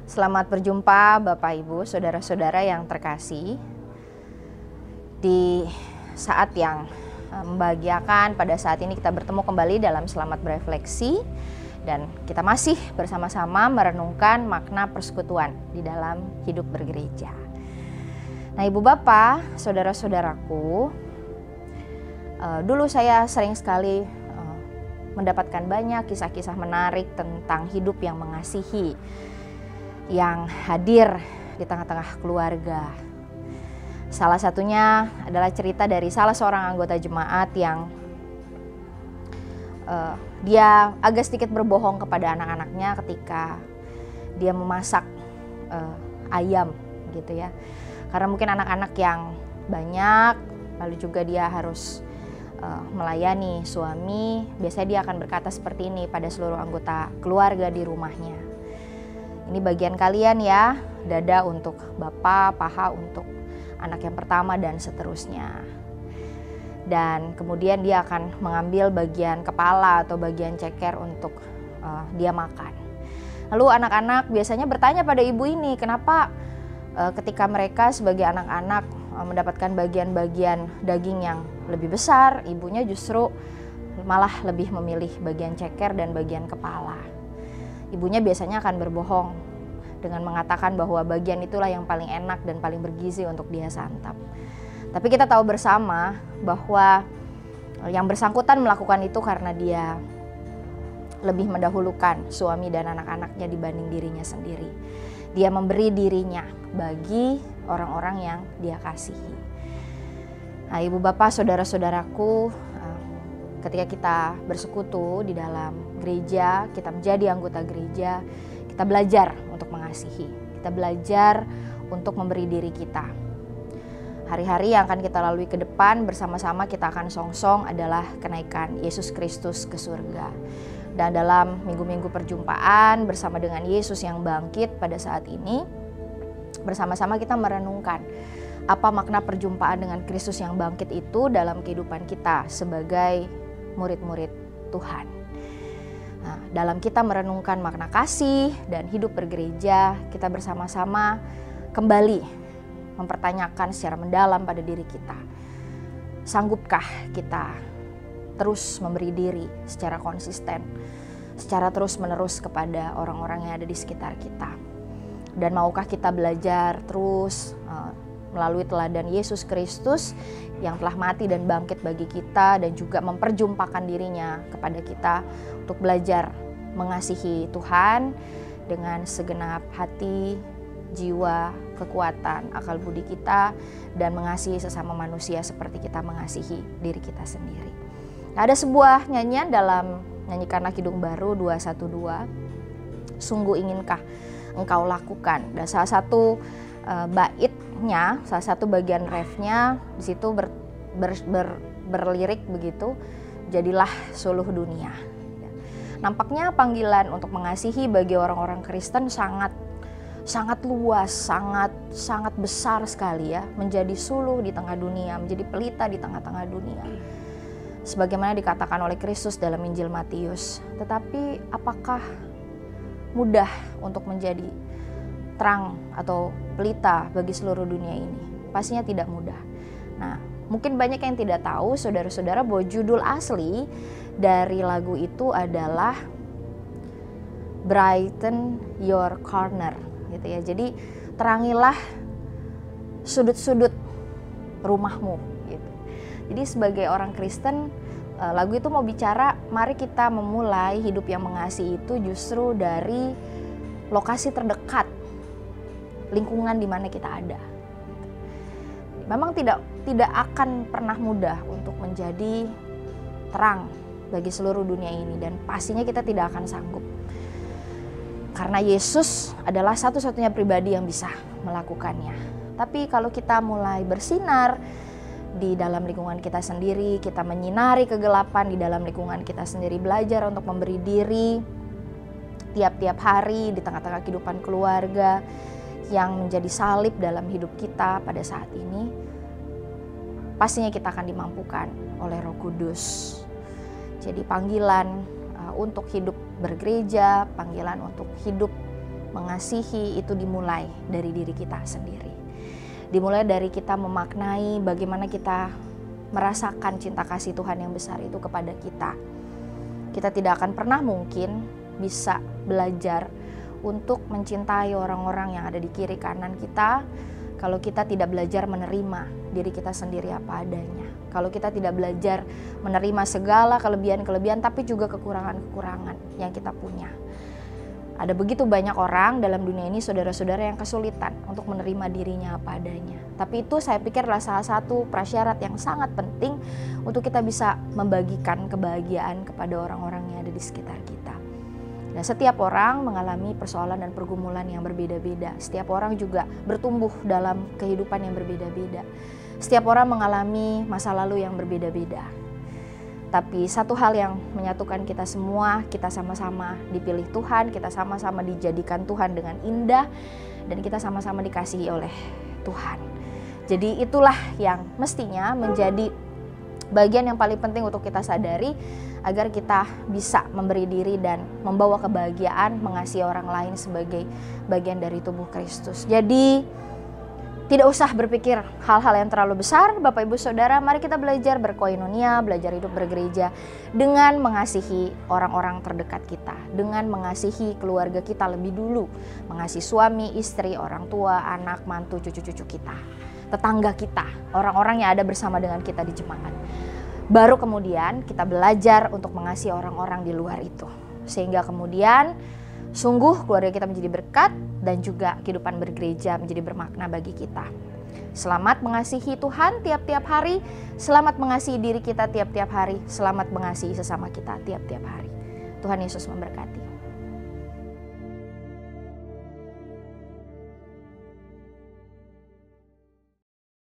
Selamat berjumpa Bapak Ibu, saudara-saudara yang terkasih. Di saat yang membahagiakan, pada saat ini kita bertemu kembali dalam Selamat Berefleksi. Dan kita masih bersama-sama merenungkan makna persekutuan di dalam hidup bergereja. Nah Ibu Bapak, saudara-saudaraku, dulu saya sering sekali mendapatkan banyak kisah-kisah menarik tentang hidup yang mengasihi, yang hadir di tengah-tengah keluarga. Salah satunya adalah cerita dari salah seorang anggota jemaat yang dia agak sedikit berbohong kepada anak-anaknya ketika dia memasak ayam gitu ya. Karena mungkin anak-anak yang banyak, lalu juga dia harus melayani suami, biasanya dia akan berkata seperti ini pada seluruh anggota keluarga di rumahnya. Ini bagian kalian ya, dada untuk bapak, paha untuk anak yang pertama dan seterusnya. Dan kemudian dia akan mengambil bagian kepala atau bagian ceker untuk dia makan. Lalu anak-anak biasanya bertanya pada ibu ini, kenapa ketika mereka sebagai anak-anak mendapatkan bagian-bagian daging yang lebih besar, ibunya justru malah lebih memilih bagian ceker dan bagian kepala. Ibunya biasanya akan berbohong dengan mengatakan bahwa bagian itulah yang paling enak dan paling bergizi untuk dia santap. Tapi kita tahu bersama bahwa yang bersangkutan melakukan itu karena dia lebih mendahulukan suami dan anak-anaknya dibanding dirinya sendiri. Dia memberi dirinya bagi orang-orang yang dia kasihi. Nah, Ibu Bapak, saudara-saudaraku, ketika kita bersekutu di dalam gereja, kita menjadi anggota gereja, kita belajar untuk mengasihi, kita belajar untuk memberi diri kita. Hari-hari yang akan kita lalui ke depan bersama-sama kita akan songsong adalah kenaikan Yesus Kristus ke surga. Dan dalam minggu-minggu perjumpaan bersama dengan Yesus yang bangkit pada saat ini, bersama-sama kita merenungkan apa makna perjumpaan dengan Kristus yang bangkit itu dalam kehidupan kita sebagai murid-murid Tuhan. Nah, dalam kita merenungkan makna kasih dan hidup bergereja, kita bersama-sama kembali mempertanyakan secara mendalam pada diri kita. Sanggupkah kita terus memberi diri secara konsisten, secara terus-menerus kepada orang-orang yang ada di sekitar kita? Dan maukah kita belajar terus melalui teladan Yesus Kristus yang telah mati dan bangkit bagi kita, dan juga memperjumpakan dirinya kepada kita untuk belajar mengasihi Tuhan dengan segenap hati, jiwa, kekuatan, akal budi kita, dan mengasihi sesama manusia seperti kita mengasihi diri kita sendiri. Nah, ada sebuah nyanyian dalam Nyanyikanlah Kidung Baru 212, Sungguh Inginkah Engkau Lakukan. Dan salah satu baitnya, salah satu bagian refnya di situ berlirik begitu, jadilah suluh dunia. Nampaknya panggilan untuk mengasihi bagi orang-orang Kristen sangat luas, sangat besar sekali ya, menjadi suluh di tengah dunia, menjadi pelita di tengah-tengah dunia. Sebagaimana dikatakan oleh Kristus dalam Injil Matius. Tetapi apakah mudah untuk menjadi terang atau pelita bagi seluruh dunia ini? Pastinya tidak mudah. Nah, mungkin banyak yang tidak tahu, saudara-saudara, bahwa judul asli dari lagu itu adalah Brighten Your Corner, gitu ya. Jadi terangilah sudut-sudut rumahmu, gitu. Jadi sebagai orang Kristen, lagu itu mau bicara, mari kita memulai hidup yang mengasihi itu justru dari lokasi terdekat, lingkungan di mana kita ada. Memang tidak akan pernah mudah untuk menjadi terang bagi seluruh dunia ini, dan pastinya kita tidak akan sanggup. Karena Yesus adalah satu-satunya pribadi yang bisa melakukannya. Tapi kalau kita mulai bersinar di dalam lingkungan kita sendiri, kita menyinari kegelapan di dalam lingkungan kita sendiri, belajar untuk memberi diri tiap-tiap hari di tengah-tengah kehidupan keluarga yang menjadi salib dalam hidup kita pada saat ini, pastinya kita akan dimampukan oleh Roh Kudus. Jadi panggilan untuk hidup bergereja, panggilan untuk hidup mengasihi itu dimulai dari diri kita sendiri. Dimulai dari kita memaknai bagaimana kita merasakan cinta kasih Tuhan yang besar itu kepada kita. Kita tidak akan pernah mungkin bisa belajar untuk mencintai orang-orang yang ada di kiri kanan kita kalau kita tidak belajar menerima diri kita sendiri apa adanya. Kalau kita tidak belajar menerima segala kelebihan-kelebihan tapi juga kekurangan-kekurangan yang kita punya. Ada begitu banyak orang dalam dunia ini, saudara-saudara, yang kesulitan untuk menerima dirinya apa adanya. Tapi itu saya pikir adalah salah satu prasyarat yang sangat penting untuk kita bisa membagikan kebahagiaan kepada orang-orang yang ada di sekitar kita. Nah, setiap orang mengalami persoalan dan pergumulan yang berbeda-beda. Setiap orang juga bertumbuh dalam kehidupan yang berbeda-beda. Setiap orang mengalami masa lalu yang berbeda-beda. Tapi satu hal yang menyatukan kita semua, kita sama-sama dipilih Tuhan, kita sama-sama dijadikan Tuhan dengan indah, dan kita sama-sama dikasihi oleh Tuhan. Jadi itulah yang mestinya menjadi bagian yang paling penting untuk kita sadari agar kita bisa memberi diri dan membawa kebahagiaan, mengasihi orang lain sebagai bagian dari tubuh Kristus. Jadi tidak usah berpikir hal-hal yang terlalu besar, Bapak Ibu Saudara. Mari kita belajar berkoinonia, belajar hidup bergereja dengan mengasihi orang-orang terdekat kita, dengan mengasihi keluarga kita lebih dulu, mengasihi suami, istri, orang tua, anak, mantu, cucu-cucu kita, tetangga kita, orang-orang yang ada bersama dengan kita di jemaat. Baru kemudian kita belajar untuk mengasihi orang-orang di luar itu, sehingga kemudian sungguh keluarga kita menjadi berkat dan juga kehidupan bergereja menjadi bermakna bagi kita. Selamat mengasihi Tuhan tiap-tiap hari, selamat mengasihi diri kita tiap-tiap hari, selamat mengasihi sesama kita tiap-tiap hari. Tuhan Yesus memberkati.